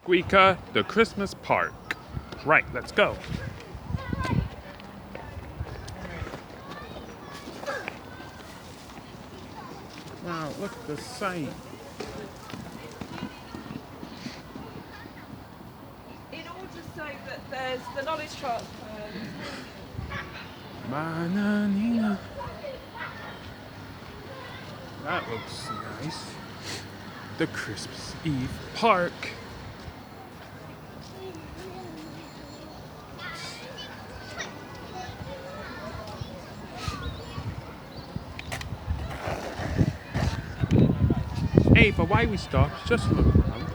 Squeaker, the Christmas park. Right, let's go. Wow, look at the sight. In order so that there's the knowledge transfer. Banana. That looks nice. The Christmas Eve park. Hey, but why we stop? Just look around.